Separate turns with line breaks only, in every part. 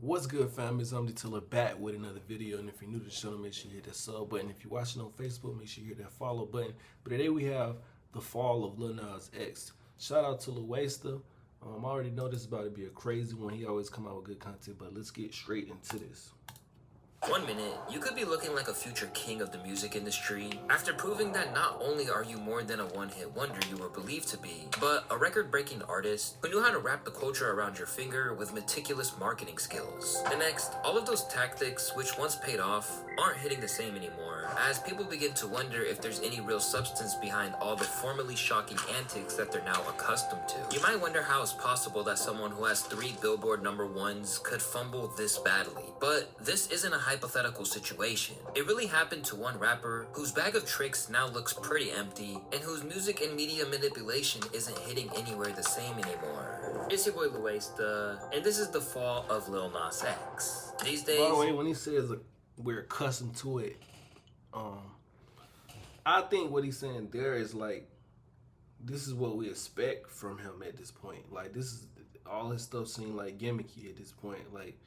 What's good, fam? It's ImDeeTiller back with another video, and if you're new to the channel, make sure you hit that sub button. If you're watching on Facebook, make sure you hit that follow button. But today we have the fall of Lil Nas X. Shout out to Lil Waster. I already know this is about to be a crazy one. He always come out with good content, but let's get straight into this.
1 minute, you could be looking like a future king of the music industry after proving that not only are you more than a one-hit wonder you were believed to be, but a record-breaking artist who knew how to wrap the culture around your finger with meticulous marketing skills. The next, all of those tactics, which once paid off, aren't hitting the same anymore, as people begin to wonder if there's any real substance behind all the formerly shocking antics that they're now accustomed to. You might wonder how it's possible that someone who has 3 Billboard #1s could fumble this badly, but this isn't a hypothetical situation. It really happened to one rapper whose bag of tricks now looks pretty empty and whose music and media manipulation isn't hitting anywhere the same anymore. It's your boy Luesta, and this is the fall of Lil Nas X. These days,
By the way, when he says we're accustomed to it, I think what he's saying there is like, this is what we expect from him at this point. Like, this is all his stuff seems like gimmicky at this point. Like,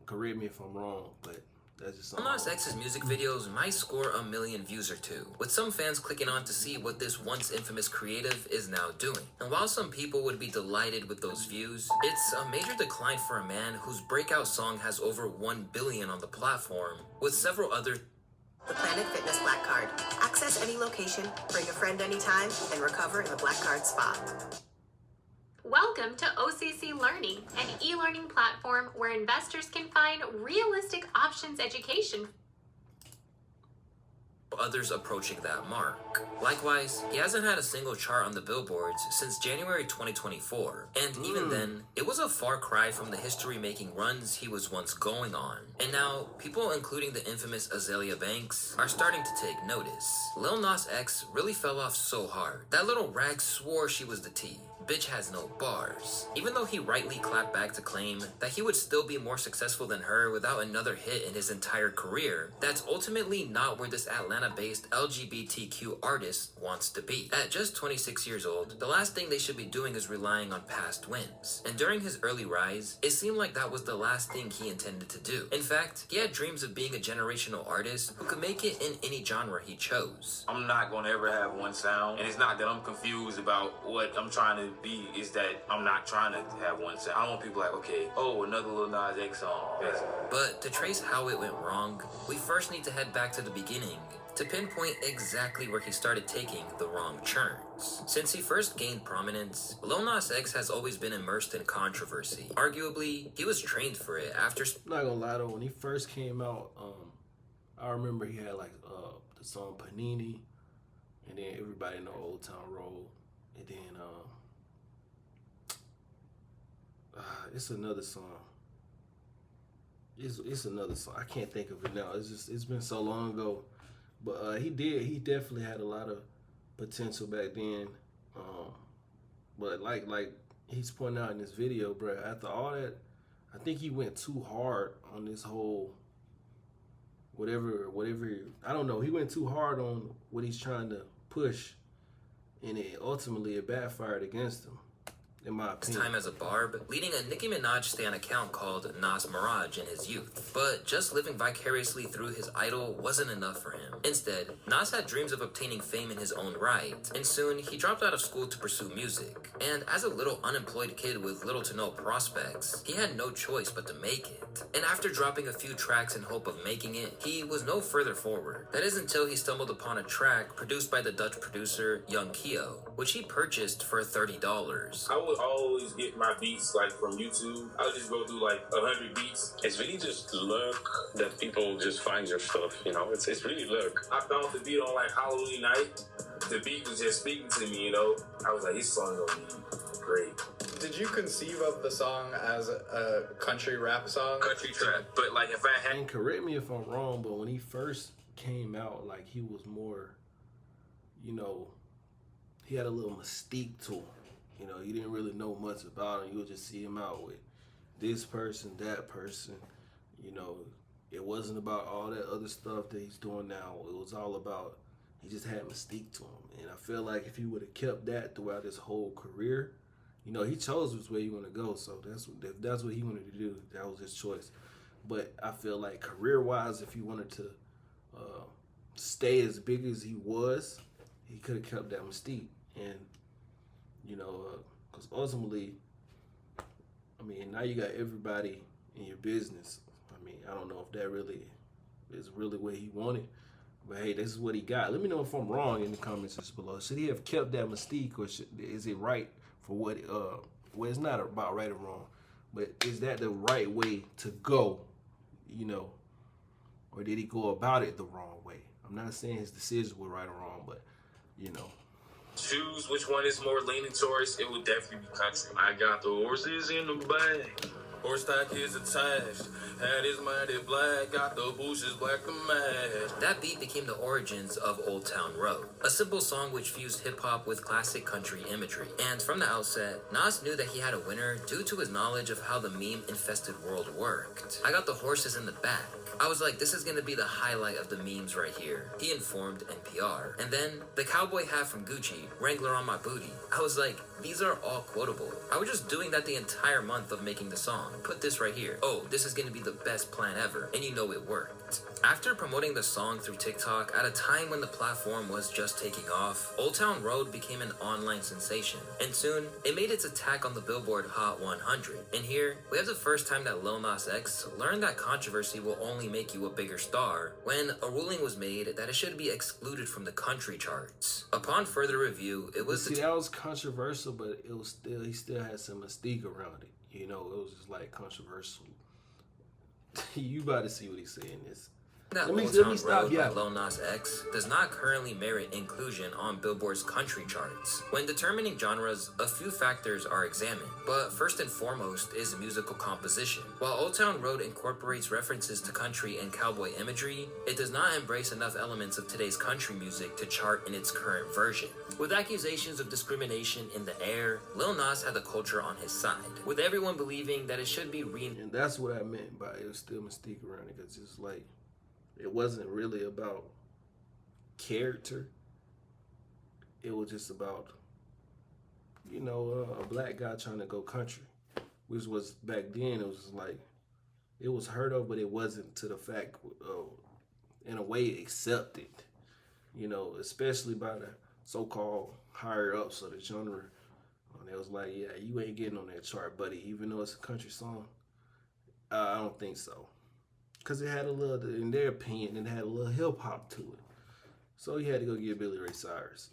correct me if I'm wrong, but that's just something.
Lil Nas X's music videos might score 1 million views or 2, with some fans clicking on to see what this once infamous creative is now doing. And while some people would be delighted with those views, it's a major decline for a man whose breakout song has over 1 billion on the platform, with several other
The Planet Fitness Black Card. Access any location, bring a friend anytime, and recover in the Black Card Spa.
Welcome to OCC Learning, an e-learning platform where investors can find realistic options education.
Others approaching that mark. Likewise, he hasn't had a single chart on the billboards since January 2024, and even then, it was a far cry from the history-making runs he was once going on. And now, people including the infamous Azalea Banks are starting to take notice. Lil Nas X really fell off so hard. That little rag swore she was the T. Bitch has no bars. Even though he rightly clapped back to claim that he would still be more successful than her without another hit in his entire career, that's ultimately not where this Atlanta-based LGBTQ artist wants to be. At just 26 years old, the last thing they should be doing is relying on past wins. And during his early rise, it seemed like that was the last thing he intended to do. In fact, he had dreams of being a generational artist who could make it in any genre he chose.
I'm not gonna ever have one sound, and it's not that I'm confused about what I'm trying to be, is that I'm not trying to have one sound. I don't want people like, okay, oh, another Lil Nas X song.
But to trace how it went wrong, we first need to head back to the beginning to pinpoint exactly where he started taking the wrong turns. Since he first gained prominence, Lil Nas X has always been immersed in controversy. Arguably, he was trained for it after...
I'm not gonna lie though, when he first came out, I remember he had like the song Panini, and then everybody know Old Town Road, and then it's another song. It's another song. I can't think of it now. It's been so long ago. But he definitely had a lot of potential back then. But like he's pointing out in this video, bro, after all that, I think he went too hard on this whole whatever, I don't know. He went too hard on what he's trying to push, and ultimately it backfired against him, in my opinion.
Time as a barb, leading a Nicki Minaj stan account called Nas Mirage in his youth. But just living vicariously through his idol wasn't enough for him. Instead, Nas had dreams of obtaining fame in his own right, and soon he dropped out of school to pursue music. And as a little unemployed kid with little to no prospects, he had no choice but to make it. And after dropping a few tracks in hope of making it, he was no further forward. That is until he stumbled upon a track produced by the Dutch producer Young Keo, which he purchased for $30.
I would always get my beats like from YouTube. I would just go through like 100 beats.
It's really just luck that people just find your stuff, you know? It's really luck.
I found the beat on like Halloween night. The beat was just speaking to me, you know? I was like, this song gonna be great.
Did you conceive of the song as a country rap song?
Country trap. But like if I had...
And correct me if I'm wrong, but when he first came out, like he was more, you know, he had a little mystique to him. You know, you didn't really know much about him. You would just see him out with this person, that person. You know, it wasn't about all that other stuff that he's doing now. It was all about, he just had mystique to him. And I feel like if he would have kept that throughout his whole career, You know, he chose which way he want to go, so that's what he wanted to do. That was his choice. But I feel like career-wise, if he wanted to stay as big as he was, he could have kept that mystique. And, you know, because ultimately, I mean, now you got everybody in your business. I mean, I don't know if that really is really what he wanted. But hey, this is what he got. Let me know if I'm wrong in the comments below. Should he have kept that mystique, or is it right for what? Well, it's not about right or wrong, but is that the right way to go? You know, or did he go about it the wrong way? I'm not saying his decisions were right or wrong, but you know.
Choose which one is more leaning towards, it would definitely be country. I got the horses in the bag. Horse stock is attached. Hat is matted black. Got the bushes black to match.
That beat became the origins of Old Town Road, a simple song which fused hip-hop with classic country imagery. And from the outset, Nas knew that he had a winner due to his knowledge of how the meme-infested world worked. I got the horses in the back. I was like, this is gonna be the highlight of the memes right here. He informed NPR. And then, the cowboy hat from Gucci, Wrangler on my booty. I was like, these are all quotable. I was just doing that the entire month of making the song. Put this right here. Oh, this is gonna be the best plan ever. And you know it worked. After promoting the song through TikTok at a time when the platform was just taking off, Old Town Road became an online sensation. And soon, it made its attack on the Billboard Hot 100. And here, we have the first time that Lil Nas X learned that controversy will only make you a bigger star when a ruling was made that it should be excluded from the country charts. Upon further review, it was
that was controversial, but it was still, he still had some mystique around it. You know, it was just like controversial. You about to see what he's saying is.
That Old Town Road by Lil Nas X does not currently merit inclusion on Billboard's country charts. When determining genres, a few factors are examined, but first and foremost is musical composition. While Old Town Road incorporates references to country and cowboy imagery, it does not embrace enough elements of today's country music to chart in its current version. With accusations of discrimination in the air, Lil Nas had the culture on his side, with everyone believing that it should be
And that's what I meant by it was still mystique around it, because it's like, it wasn't really about character. It was just about, you know, a black guy trying to go country, which was back then. It was just like, it was heard of, but it wasn't to the fact, in a way, accepted. You know, especially by the so-called higher ups of the genre. And it was like, yeah, you ain't getting on that chart, buddy, even though it's a country song. I don't think so. Because it had a little, in their opinion, it had a little hip-hop to it. So he had to go get Billy Ray Cyrus.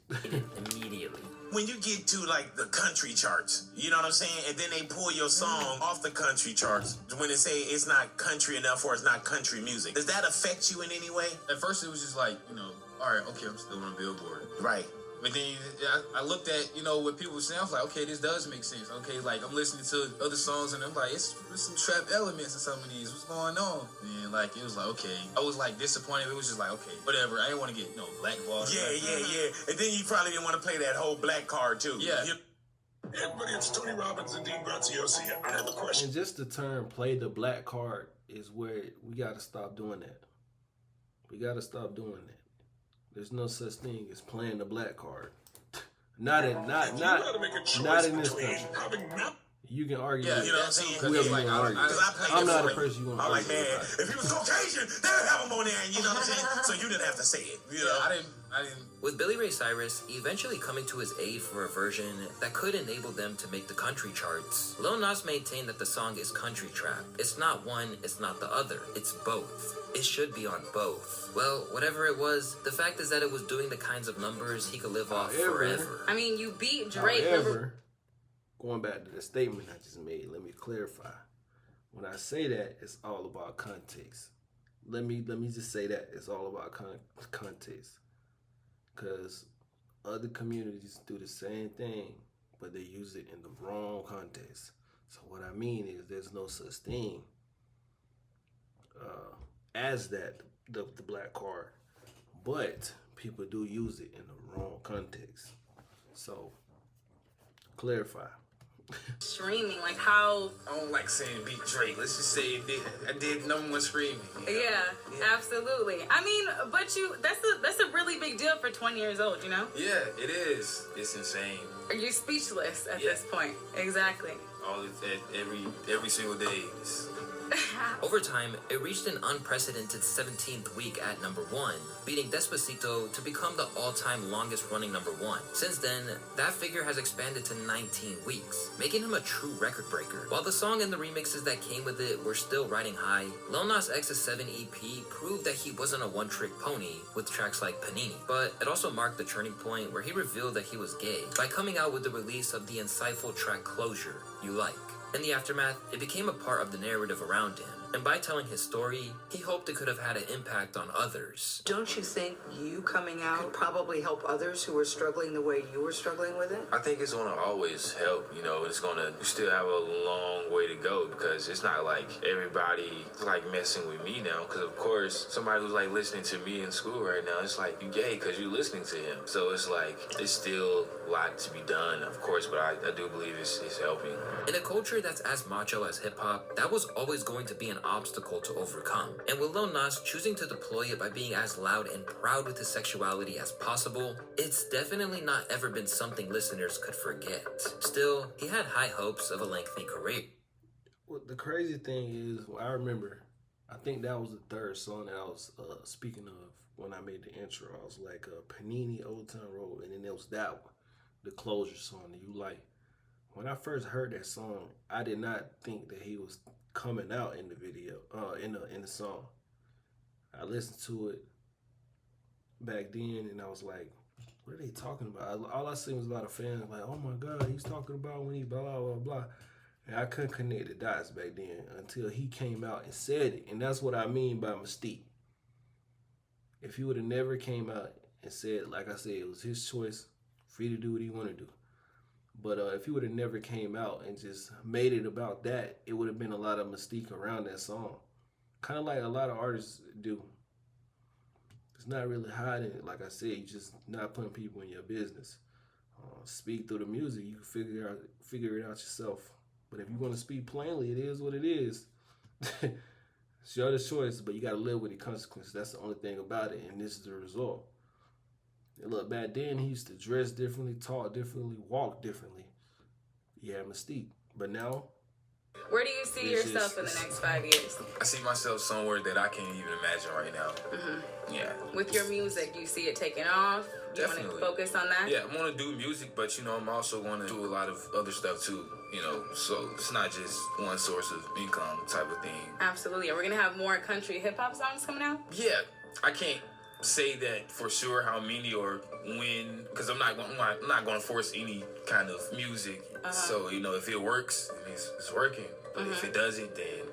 Immediately.
When you get to, like, the country charts, you know what I'm saying? And then they pull your song off the country charts when they say it's not country enough or it's not country music. Does that affect you in any way?
At first, it was just like, you know, all right, okay, I'm still on Billboard.
Right.
But then I looked at, you know, what people were saying. I was like, okay, this does make sense. Okay, like, I'm listening to other songs, and I'm like, it's some trap elements in some of these. What's going on? And, like, it was like, okay. I was, like, disappointed. It was just like, okay, whatever. I didn't want to get, blackballed.
Yeah. And then you probably didn't want to play that whole black card, too.
Yeah.
Hey everybody, it's Tony Robbins and Dean Graziosi. I have a question.
And just the term play the black card is where we got to stop doing that. We got to stop doing that. There's no such thing as playing the black card. Not in this country. You can argue.
Yeah, you know what I'm saying?
Whoever you argue. I'm not a person you want to argue.
I'm like, man, if he was Caucasian, they would have him on there. You know what I'm saying? So you didn't have to say it. You know,
I didn't.
With Billy Ray Cyrus eventually coming to his aid for a version that could enable them to make the country charts, Lil Nas maintained that the song is country trap. It's not one, it's not the other. It's both. It should be on both. Well, whatever it was, the fact is that it was doing the kinds of numbers he could live off forever.
I mean, you beat Drake.
However, going back to the statement I just made, let me clarify. When I say that, it's all about context. Let me just say that it's all about context. Because other communities do the same thing, but they use it in the wrong context. So what I mean is there's no such thing as that, the black card. But people do use it in the wrong context. So, clarify.
Streaming, like how?
I don't like saying beat Drake. Let's just say I did #1 streaming.
Yeah, absolutely. I mean, but that's a really big deal for 20 years old, you know?
Yeah, it is. It's insane.
You're speechless at this point. Exactly.
Every single day.
Over time, it reached an unprecedented 17th week at #1, beating Despacito to become the all-time longest-running #1. Since then, that figure has expanded to 19 weeks, making him a true record breaker. While the song and the remixes that came with it were still riding high, Lil Nas X's 7 EP proved that he wasn't a one-trick pony with tracks like Panini. But it also marked the turning point where he revealed that he was gay by coming out with the release of the insightful track Closure, You Like. In the aftermath, it became a part of the narrative around him, and by telling his story, he hoped it could have had an impact on others.
Don't you think you coming out could probably help others who were struggling the way you were struggling with it?
I think it's gonna always help, you know, you still have a long way to go because it's not like everybody like messing with me now, because of course, somebody who's like listening to me in school right now, it's like, you gay because you're listening to him. So it's like, it's still a lot to be done, of course, but I do believe it's helping.
In a culture that's as macho as hip-hop, that was always going to be an obstacle to overcome. And with Lil Nas choosing to deploy it by being as loud and proud with his sexuality as possible, it's definitely not ever been something listeners could forget. Still, he had high hopes of a lengthy career.
Well, the crazy thing is, I remember, I think that was the third song that I was speaking of when I made the intro. I was like, Panini, Old Town Road, and then there was that one, the Closure song that You Like. When I first heard that song, I did not think that he was coming out in the video, in the song. I listened to it back then, and I was like, what are they talking about? All I seen was a lot of fans like, oh my God, he's talking about when he blah, blah, blah. And I couldn't connect the dots back then until he came out and said it. And that's what I mean by mystique. If he would have never came out and said, like I said, it was his choice, free to do what he want to do. But if he would have never came out and just made it about that, it would have been a lot of mystique around that song. Kind of like a lot of artists do. It's not really hiding it. Like I said, you're just not putting people in your business. Speak through the music. You can figure it out yourself. But if you want to speak plainly, it is what it is. It's your choice, but you got to live with the consequences. That's the only thing about it, and this is the result. And look, back then, he used to dress differently, talk differently, walk differently. He had mystique. But now...
Where do you see yourself in the next 5 years?
I see myself somewhere that I can't even imagine right now. Mm-hmm. Yeah.
With your music, do you see it taking off?
Definitely.
You want to focus on that?
Yeah, I want to do music, but, you know, I'm also going to do a lot of other stuff, too. You know, so it's not just one source of income type of thing.
Absolutely. Are we going to have more country hip-hop songs coming out?
Yeah. I can't say that for sure how many or when, because I'm not going to force any kind of music. So, you know, if it works, it's working. But if it doesn't, then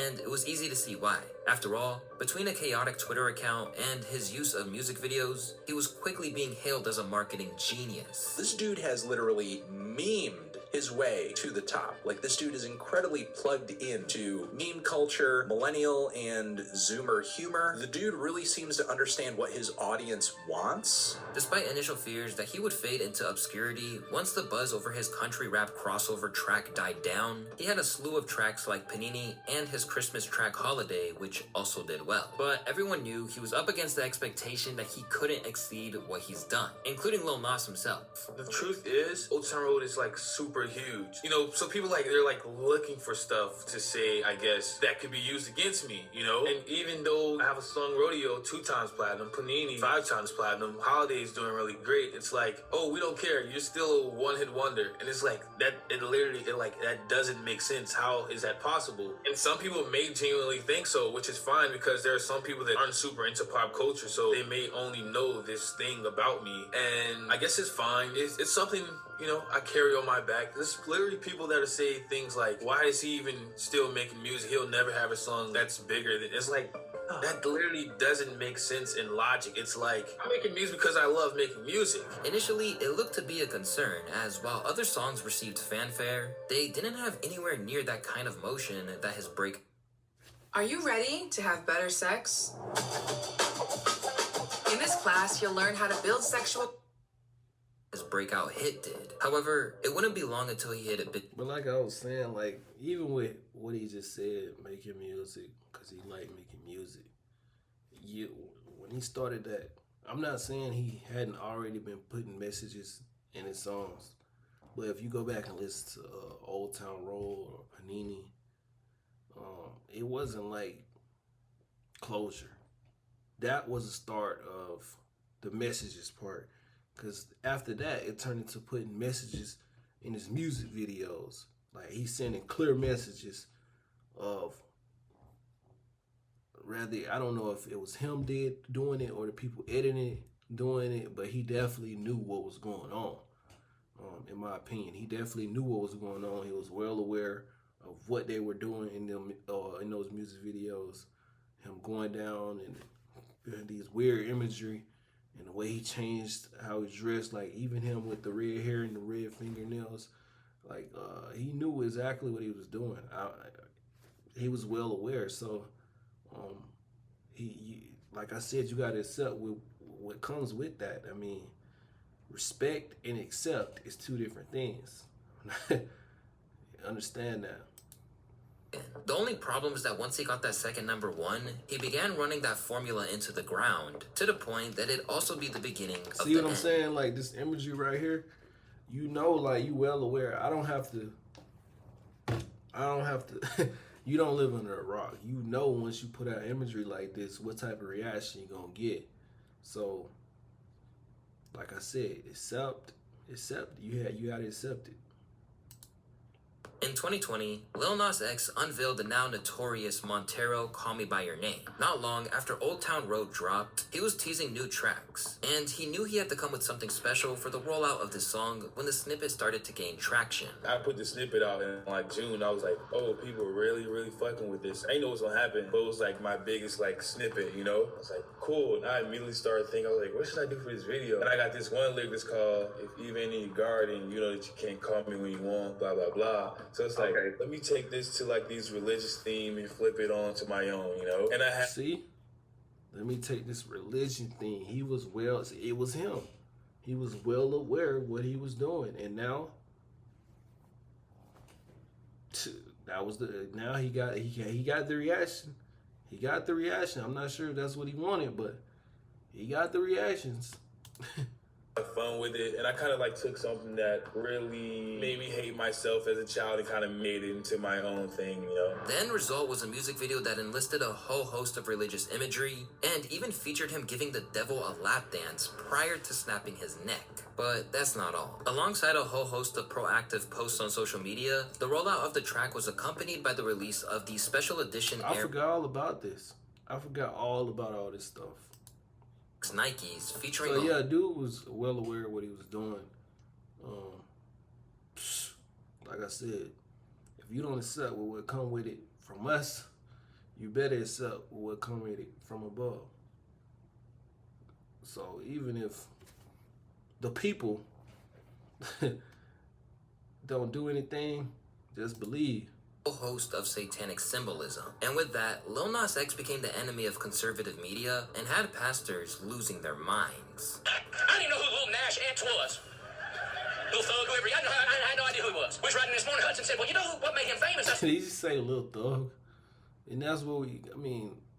And it was easy to see why. After all, between a chaotic Twitter account and his use of music videos, he was quickly being hailed as a marketing genius.
This dude has literally memed his way to the top. Like, this dude is incredibly plugged into meme culture, millennial and Zoomer humor. The dude really seems to understand what his audience wants.
Despite initial fears that he would fade into obscurity, once the buzz over his country rap crossover track died down, he had a slew of tracks like Panini and his Christmas track Holiday, which also did well. But everyone knew he was up against the expectation that he couldn't exceed what he's done, including Lil Nas himself.
the truth is, Old Town Road is like super huge. You know, so people they're like looking for stuff to say, I guess, that could be used against me, you know? And even though I have a song Rodeo 2 times platinum, Panini 5 times platinum, Holiday's doing really great, it's like, oh, we don't care, you're still a one-hit wonder. And it's like, that doesn't make sense. How is that possible? And some people may genuinely think so, which is fine, because there are some people that aren't super into pop culture, so they may only know this thing about me. And I guess it's fine. It's something, you know, I carry on my back. There's literally people that are saying things like, why is he even still making music? He'll never have a song that's bigger than... It's like, that literally doesn't make sense in logic. It's like, I'm making music because I love making music.
Initially, it looked to be a concern, as while other songs received fanfare, they didn't have anywhere near that kind of motion that his break...
Are you ready to have better sex? In this class, you'll learn how to build sexual
his breakout hit did. However, it wouldn't be long until he hit a bit.
But like I was saying, like, even with what he just said, making music, because he liked making music, when he started that, I'm not saying he hadn't already been putting messages in his songs, but if you go back and listen to Old Town Road or Panini, it wasn't like closure. That was the start of the messages part, because after that, it turned into putting messages in his music videos. Like, he's sending clear messages of, rather, I don't know if it was him doing it or the people editing it doing it, but he definitely knew what was going on. In my opinion, he definitely knew what was going on. He was well aware of what they were doing in them in those music videos. Him going down and these weird imagery and the way he changed how he dressed, like even him with the red hair and the red fingernails, like he knew exactly what he was doing. He was well aware. So he like I said, you got to accept what comes with that. I mean, respect and accept is two different things. Understand that.
The only problem is that once he got that second #1, he began running that formula into the ground to the point that it also be the beginning of
See
the
what I'm
end.
saying? Like this imagery right here, you know, like you well aware. I don't have to. You don't live under a rock. You know, once you put out imagery like this, what type of reaction you're gonna get. So, like I said, accept. You gotta accept it.
In 2020, Lil Nas X unveiled the now notorious Montero Call Me By Your Name. Not long after Old Town Road dropped, he was teasing new tracks, and he knew he had to come with something special for the rollout of this song when the snippet started to gain traction.
I put the snippet out in like June. I was like, oh, people are really, really fucking with this. I didn't know what was gonna happen, but it was like my biggest like snippet, you know? I was like, cool. And I immediately started thinking, I was like, what should I do for this video? And I got this one lyric that's called, if even in your garden, you know that you can't call me when you want, blah, blah, blah. So it's like, okay, let me take this to like these religious theme and flip it on to my own, you know? And I have
See? Let me take this religion thing. It was him. He was well aware of what he was doing. And now he got the reaction. He got the reaction. I'm not sure if that's what he wanted, but he got the reactions.
fun with it, and I kind of like took something that really made me hate myself as a child and kind of made it into my own thing, you know?
The end result was a music video that enlisted a whole host of religious imagery and even featured him giving the devil a lap dance prior to snapping his neck. But that's not all. Alongside a whole host of proactive posts on social media, the rollout of the track was accompanied by the release of the special edition
I forgot all about this. I forgot all about all this stuff.
Nikes featuring.
So yeah, dude was well aware of what he was doing. Like I said, if you don't accept what will come with it from us, you better accept what will come with it from above. So even if the people don't do anything, just believe.
Host of satanic symbolism. And with that, Lil Nas X became the enemy of conservative media and had pastors losing their minds.
I didn't know who Lil Nas X was. Lil Thug, whoever. I had no idea who he was. We was riding this morning, Hudson said, well, you know what made him famous?
Did he just say Lil Thug? And that's what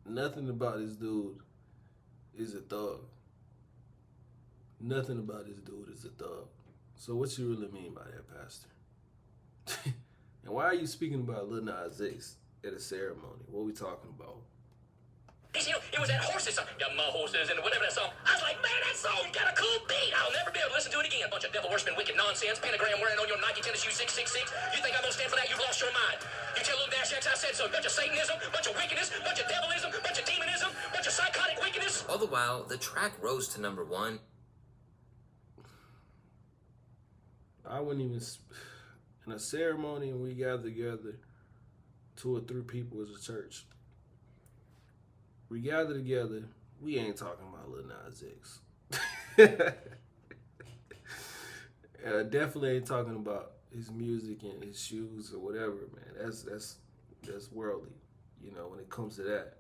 nothing about this dude is a thug. Nothing about this dude is a thug. So what you really mean by that, Pastor? And why are you speaking about Lil Nas X at a ceremony? What are we talking about?
You know, it was that horses song. Got my horses and whatever that song. I was like, man, that song got a cool beat. I'll never be able to listen to it again. Bunch of devil worshiping, wicked nonsense. Pentagram wearing on your Nike tennis shoes 666. You think I'm gonna stand for that? You've lost your mind. You tell Lil Nas X I said so. Bunch of Satanism, bunch of wickedness, bunch of devilism, bunch of demonism, bunch of psychotic wickedness.
All the while, the track rose to number 1.
I wouldn't even... In a ceremony and we gather together, 2 or 3 people as a church. We gather together, we ain't talking about Lil Nas X. Definitely ain't talking about his music and his shoes or whatever, man. That's worldly, you know, when it comes to that.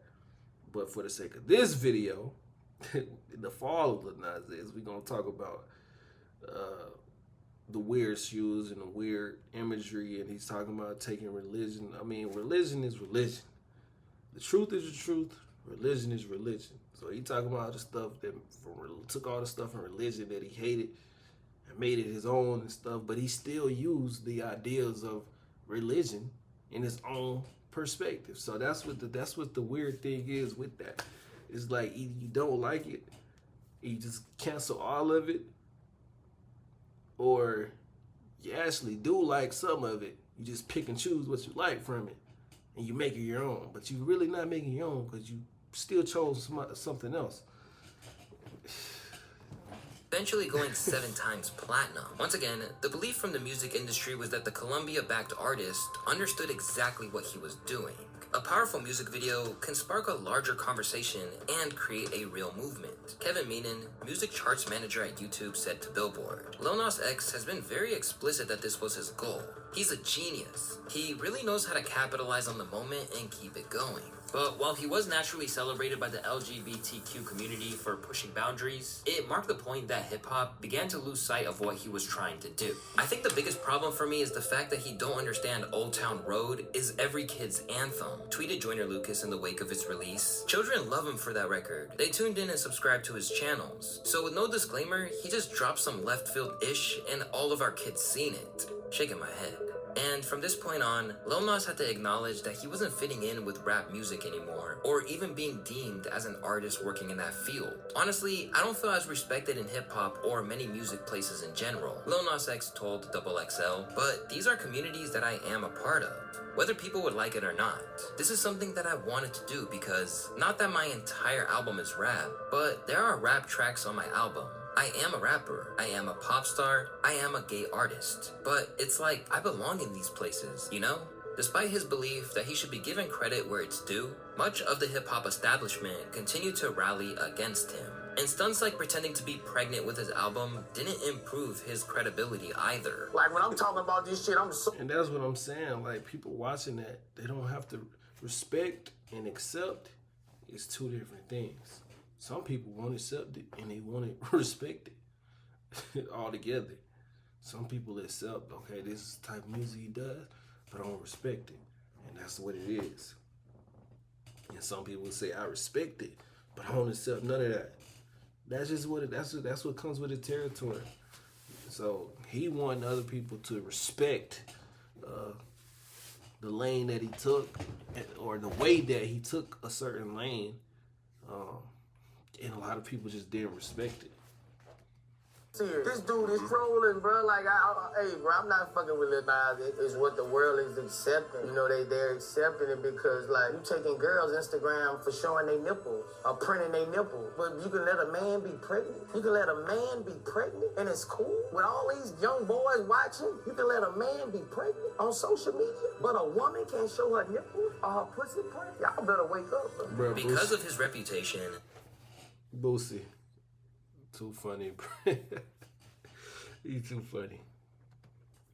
But for the sake of this video, in the fall of Lil Nas X, we're gonna talk about the weird shoes and the weird imagery, and he's talking about taking religion. I mean, religion is religion. The truth is the truth. Religion is religion. So he talking about the stuff that took all the stuff from religion that he hated and made it his own and stuff, but he still used the ideas of religion in his own perspective. So that's what the weird thing is with that. It's like either you don't like it, you just cancel all of it, or you actually do like some of it. You just pick and choose what you like from it, and you make it your own. But you really not making your own because you still chose something else.
Eventually going 7 times platinum. Once again, the belief from the music industry was that the Columbia-backed artist understood exactly what he was doing. A powerful music video can spark a larger conversation and create a real movement. Kevin Meenan, music charts manager at YouTube, said to Billboard, Lil Nas X has been very explicit that this was his goal. He's a genius. He really knows how to capitalize on the moment and keep it going. But while he was naturally celebrated by the LGBTQ community for pushing boundaries, it marked the point that hip-hop began to lose sight of what he was trying to do. I think the biggest problem for me is the fact that he don't understand Old Town Road is every kid's anthem, tweeted Joyner Lucas in the wake of its release. Children love him for that record. They tuned in and subscribed to his channels. So with no disclaimer, he just dropped some left field-ish and all of our kids seen it. Shaking my head. And from this point on, Lil Nas had to acknowledge that he wasn't fitting in with rap music anymore, or even being deemed as an artist working in that field. Honestly, I don't feel as respected in hip-hop or many music places in general, Lil Nas X told XXL, but these are communities that I am a part of, whether people would like it or not. This is something that I wanted to do because, not that my entire album is rap, but there are rap tracks on my album. I am a rapper, I am a pop star, I am a gay artist. But it's like, I belong in these places, you know? Despite his belief that he should be given credit where it's due, much of the hip-hop establishment continued to rally against him. And stunts like pretending to be pregnant with his album didn't improve his credibility either.
Like when I'm talking about this shit,
And that's what I'm saying, like people watching that, they don't have to respect and accept. It's two different things. Some people won't accept it and they want to respect it altogether. Some people accept, okay, this is the type of music he does, but I don't respect it. And that's what it is. And some people say, I respect it, but I don't accept none of that. That's just what that's what comes with the territory. So he wanted other people to respect the lane that he took, or the way that he took a certain lane. And a lot of people just didn't respect it.
This dude is trolling, bro. Like, hey, bro, I'm not fucking with Lil Nas. It's what the world is accepting. You know, they're accepting it because, like, you taking girls' Instagram for showing their nipples or printing their nipples. But you can let a man be pregnant. You can let a man be pregnant, and it's cool. With all these young boys watching, you can let a man be pregnant on social media, but a woman can't show her nipples or her pussy print. Y'all better wake up, bro.
Because of his reputation,
Boosie, too funny, bro. He's too funny.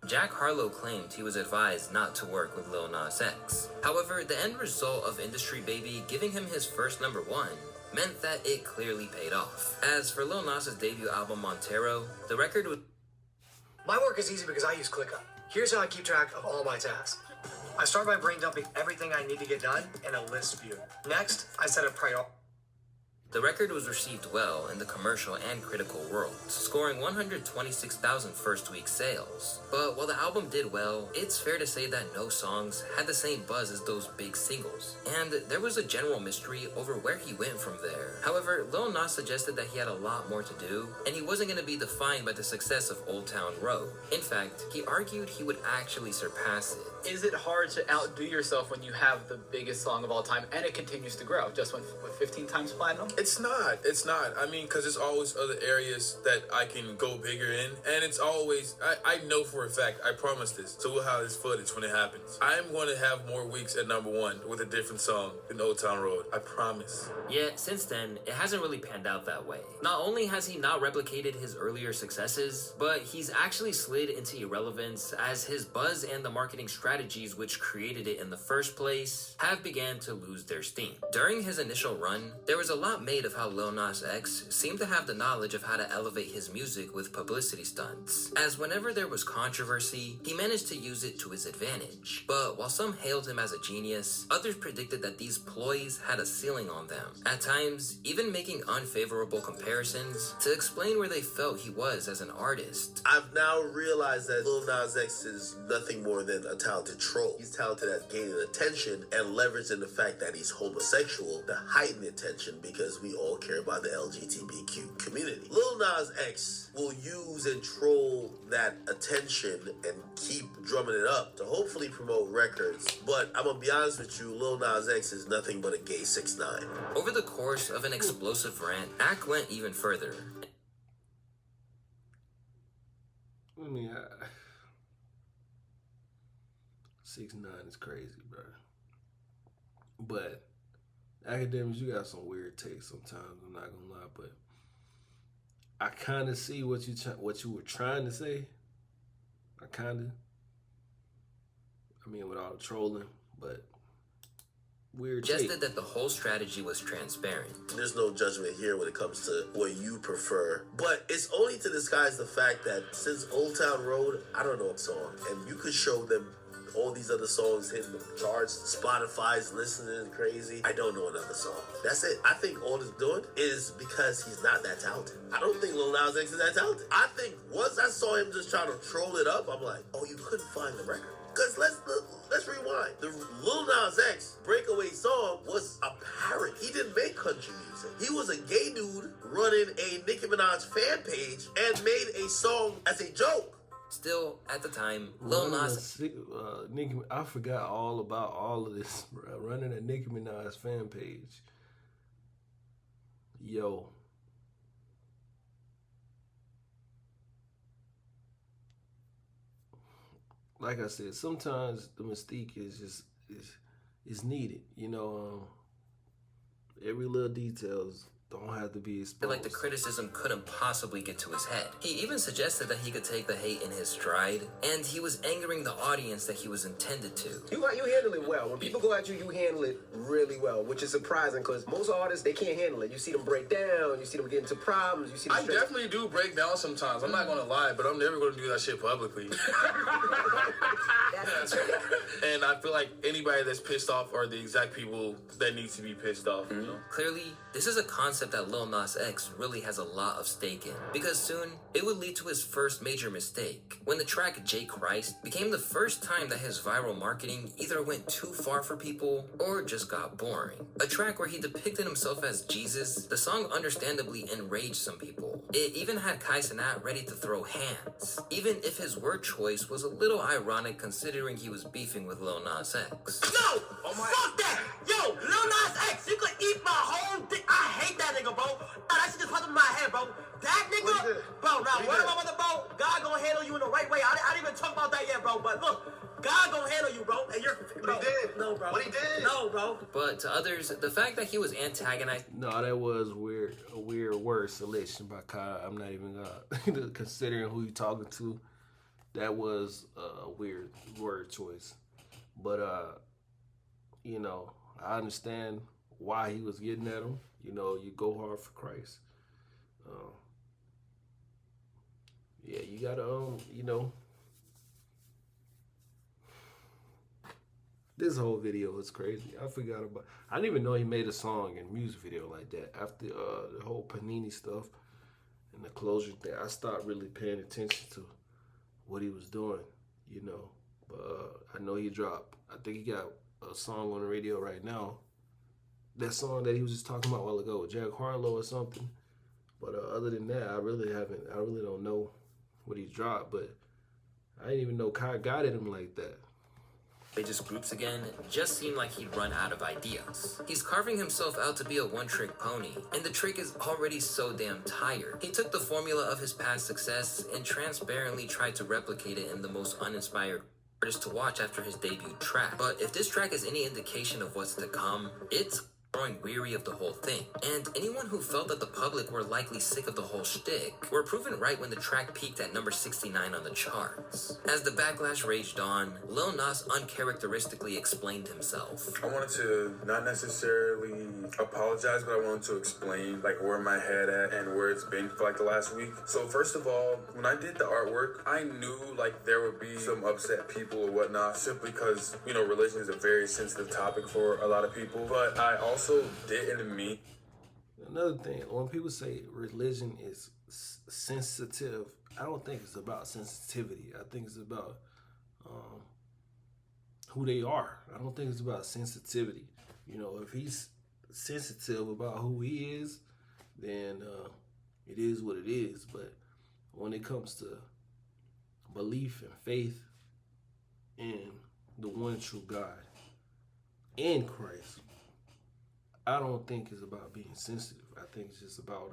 Jack Harlow claimed he was advised not to work with Lil Nas X. However, the end result of Industry Baby giving him his first #1 meant that it clearly paid off. As for Lil Nas' debut album Montero, the record was...
My work is easy because I use ClickUp. Here's how I keep track of all my tasks. I start by brain dumping everything I need to get done in a list view. Next, I set a priority.
The record was received well in the commercial and critical worlds, scoring 126,000 first-week sales. But while the album did well, it's fair to say that no songs had the same buzz as those big singles, and there was a general mystery over where he went from there. However, Lil Nas suggested that he had a lot more to do, and he wasn't going to be defined by the success of Old Town Road. In fact, he argued he would actually surpass it.
Is it hard to outdo yourself when you have the biggest song of all time and it continues to grow? Just went, 15 times platinum?
It's not. I mean, because there's always other areas that I can go bigger in. And it's always, I know for a fact, I promise this. So we'll have this footage when it happens. I'm going to have more weeks at #1 with a different song than Old Town Road. I promise.
Yet, since then, it hasn't really panned out that way. Not only has he not replicated his earlier successes, but he's actually slid into irrelevance as his buzz and the marketing strategy strategies which created it in the first place have began to lose their steam. During his initial run, there was a lot made of how Lil Nas X seemed to have the knowledge of how to elevate his music with publicity stunts, as whenever there was controversy, he managed to use it to his advantage. But while some hailed him as a genius, others predicted that these ploys had a ceiling on them, at times even making unfavorable comparisons to explain where they felt he was as an artist.
I've now realized that Lil Nas X is nothing more than a talented troll. He's talented at gaining attention and leveraging the fact that he's homosexual to heighten attention because we all care about the LGBTQ community. Lil Nas X will use and troll that attention and keep drumming it up to hopefully promote records. But I'm gonna be honest with you, Lil Nas X is nothing but a gay 6'9".
Over the course of an explosive rant, Ack went even further.
I mean, 6'9" is crazy, bro. But academics, you got some weird takes sometimes. I'm not gonna lie, but I kind of see what you were trying to say. I mean, with all the trolling, but weird take.
Suggested that the whole strategy was transparent.
There's no judgment here when it comes to what you prefer, but it's only to disguise the fact that since Old Town Road, I don't know a song, and you could show them all these other songs hitting the charts, Spotify's listening crazy. I don't know another song. That's it. I think all it's doing is because he's not that talented. I don't think Lil Nas X is that talented. I think once I saw him just trying to troll it up, I'm like, oh, you couldn't find the record. Because let's rewind. The Lil Nas X breakaway song was a parody. He didn't make country music. He was a gay dude running a Nicki Minaj fan page and made a song as a joke.
Still, at the time, Lil Nas...
Nicki, I forgot all about all of this, bro. Running a Nicki Minaj fan page. Yo. Like I said, sometimes the mystique is just is needed. You know, every little details don't have to be exposed.
Like the criticism couldn't possibly get to his head. He even suggested that he could take the hate in his stride, and he was angering the audience that he was intended to.
You handle it well. When people go at you, you handle it really well, which is surprising because most artists, they can't handle it. You see them break down, you see them get into problems, you see them
I definitely do break down sometimes. I'm not gonna lie, but I'm never gonna do that shit publicly. And I feel like anybody that's pissed off are the exact people that need to be pissed off. You know?
Clearly, this is a concept that Lil Nas X really has a lot of stake in, because soon it would lead to his first major mistake, when the track J Christ became the first time that his viral marketing either went too far for people or just got boring. A track where he depicted himself as Jesus, the song understandably enraged some people. It even had Kai Cenat ready to throw hands, even if his word choice was a little ironic considering he was beefing with Lil Nas X.
Yo! Fuck that! Yo! Lil Nas X, you could eat my whole dick. I hate that nigga, bro. That shit just popped in my head, bro. That nigga, bro, now, word of my mother, bro, God gonna handle you in the right way. I didn't even talk about that yet, bro, but look, God gonna handle you, bro. And you're, bro.
What he did?
No, bro.
What he did?
No, bro.
But to others, the fact that he was antagonized...
No, that was a weird word selection by Kai. I'm not even gonna, considering who you talking to, that was a weird word choice. But, you know, I understand why he was getting at him. You know, you go hard for Christ. Yeah, you gotta, you know. This whole video was crazy. I didn't even know he made a song and music video like that. After the whole Panini stuff and the closure thing, I stopped really paying attention to what he was doing, you know. But I know he dropped, I think he got a song on the radio right now. That song that he was just talking about a while ago, Jack Harlow or something. But other than that, I really don't know what he dropped, but I didn't even know Kai got at him like that.
Religious groups again just seemed like he'd run out of ideas. He's carving himself out to be a one-trick pony, and the trick is already so damn tired. He took the formula of his past success and transparently tried to replicate it in the most uninspired artist to watch after his debut track. But if this track is any indication of what's to come, it's growing weary of the whole thing, and anyone who felt that the public were likely sick of the whole shtick were proven right when the track peaked at number 69 on the charts. As the backlash raged on, Lil Nas uncharacteristically explained himself.
I wanted to not necessarily apologize, but I wanted to explain like where my head at and where it's been for like the last week. So first of all, when I did the artwork, I knew like there would be some upset people or whatnot, simply because, you know, religion is a very sensitive topic for a lot of people. But I also didn't mean.
Another thing, when people say religion is sensitive, I don't think it's about sensitivity. I think it's about who they are. I don't think it's about sensitivity. You know, if he's sensitive about who he is, then it is what it is. But when it comes to belief and faith in the one true God, in Christ, I don't think it's about being sensitive. I think it's just about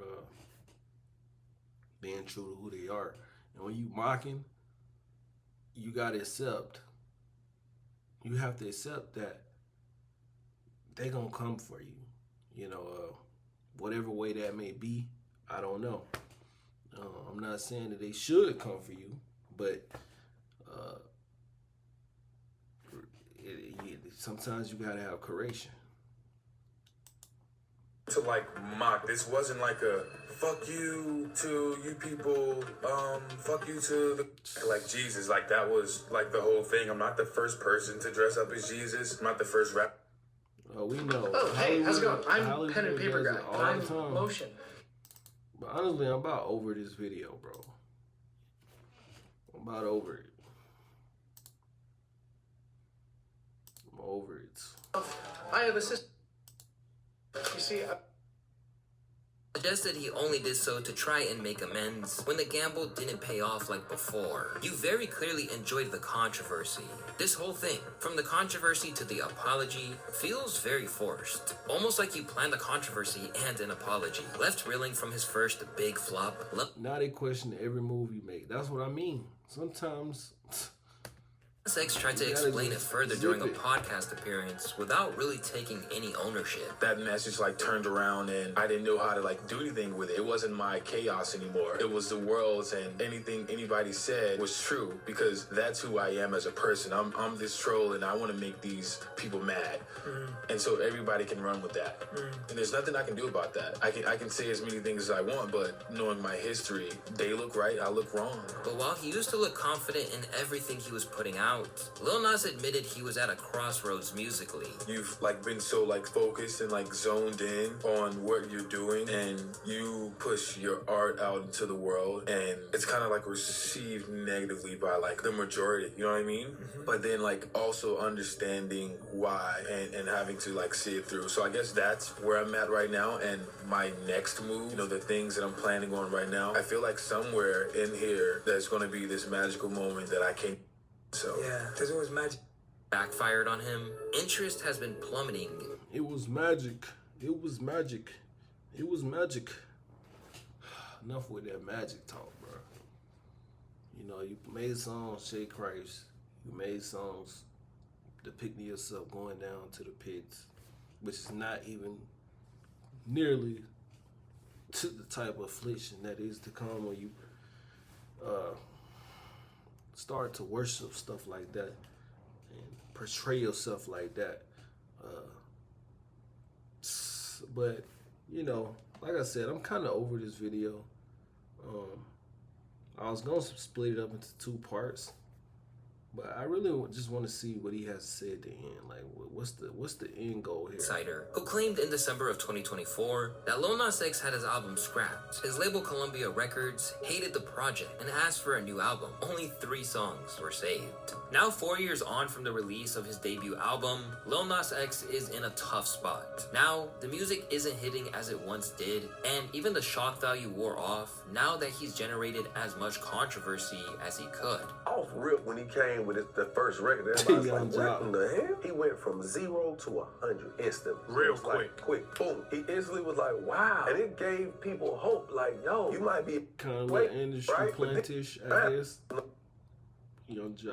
being true to who they are. And when you mocking, you gotta accept. You have to accept that they gonna come for you. You know, whatever way that may be, I don't know. I'm not saying that they should come for you, but sometimes you gotta have courage.
To like mock. This wasn't like a fuck you to you people, fuck you to the like Jesus. Like that was like the whole thing. I'm not the first person to dress up as Jesus. I'm not the first rap.
We know.
Oh, hey, how's it going? I'm
Hollywood
pen and paper
does
guy.
it all
I'm
the time.
motion.
But honestly, I'm about over this video, bro. I'm about over it. I'm over it.
I have a sister. You see,
Suggested he only did so to try and make amends when the gamble didn't pay off like before. You very clearly enjoyed the controversy. This whole thing, from the controversy to the apology, feels very forced. Almost like you planned the controversy and an apology. Left reeling from his first big flop.
Now they question every move you make. That's what I mean. Sometimes
Lil Nas X tried to explain it further during a podcast appearance without really taking any ownership.
That message like turned around and I didn't know how to like do anything with it. It wasn't my chaos anymore. It was the world's, and anything anybody said was true because that's who I am as a person. I'm this troll and I want to make these people mad. And so everybody can run with that. And there's nothing I can do about that. I can say as many things as I want, but knowing my history, they look right, I look wrong.
But while he used to look confident in everything he was putting out, Lil Nas admitted he was at a crossroads musically.
You've like been so like focused and like zoned in on what you're doing, and you push your art out into the world, and it's kind of like received negatively by like the majority, you know what I mean? But then like also understanding why and having to like see it through. So I guess that's where I'm at right now, and my next move, you know, the things that I'm planning on right now, I feel like somewhere in here there's going to be this magical moment that I can't. So
yeah, because it was magic.
Backfired on him. Interest has been plummeting.
it was magic. It was magic. It was magic. Enough with that magic talk, bro. You know, you made songs, Shea Christ. You made songs depicting yourself going down to the pits, which is not even nearly to the type of affliction that is to come when you start to worship stuff like that and portray yourself like that. But, you know, like I said, I'm kind of over this video. I was going to split it up into 2 parts, but I really just want to see what he has to say at the end. Like, what's the end goal here?
Insider, who claimed in December of 2024 that Lil Nas X had his album scrapped. His label Columbia Records hated the project and asked for a new album. Only 3 songs were saved. Now 4 years on from the release of his debut album, Lil Nas X is in a tough spot. Now, the music isn't hitting as it once did, and even the shock value wore off now that he's generated as much controversy as he could.
Off rip when he came with the first record, everybody's like, what in the hell? He went from 0 to 100 instantly.
Real
quick.
quick.
Quick, boom. He instantly was like, wow. And it gave people hope, like, yo, you might be
kind of industry plantish, I guess.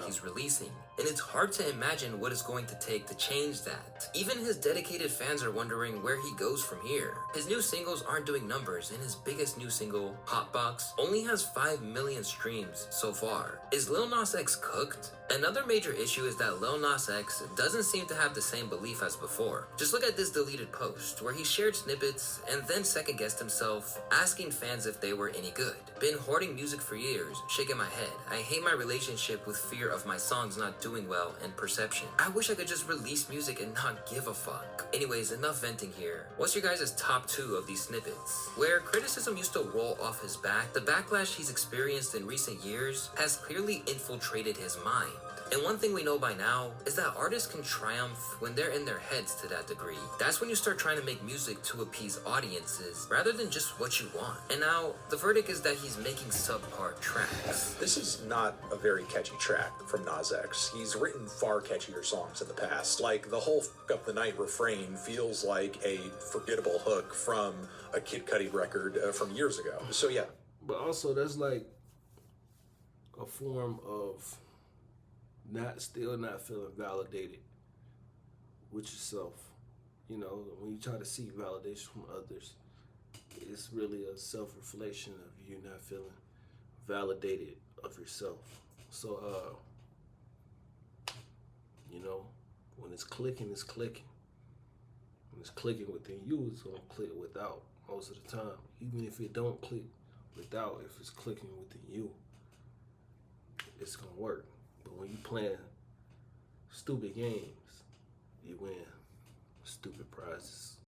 He's releasing and it's hard to imagine what it's going to take to change that. Even his dedicated fans are wondering where he goes from here. His new singles aren't doing numbers, and his biggest new single, Hotbox, only has 5 million streams so far. Is Lil Nas X cooked? Another major issue is that Lil Nas X doesn't seem to have the same belief as before. Just look at this deleted post, where he shared snippets and then second-guessed himself, asking fans if they were any good. Been hoarding music for years, shaking my head. I hate my relationship with fear of my songs not doing well and perception. I wish I could just release music and not give a fuck. Anyways, enough venting here. What's your guys' top 2 of these snippets? Where criticism used to roll off his back, the backlash he's experienced in recent years has clearly infiltrated his mind. And one thing we know by now is that artists can triumph when they're in their heads to that degree. That's when you start trying to make music to appease audiences rather than just what you want. And now, the verdict is that he's making subpar tracks.
This is not a very catchy track from Nas X. He's written far catchier songs in the past. Like, the whole F Up the Night refrain feels like a forgettable hook from a Kid Cudi record from years ago. So yeah.
But also, that's like a form of still not feeling validated with yourself. You know, when you try to seek validation from others, it's really a self-reflection of you not feeling validated of yourself. So, you know, when it's clicking, it's clicking. When it's clicking within you, it's gonna click without most of the time. Even if it don't click without, if it's clicking within you, it's gonna work. But when you playing stupid games, you win stupid prizes.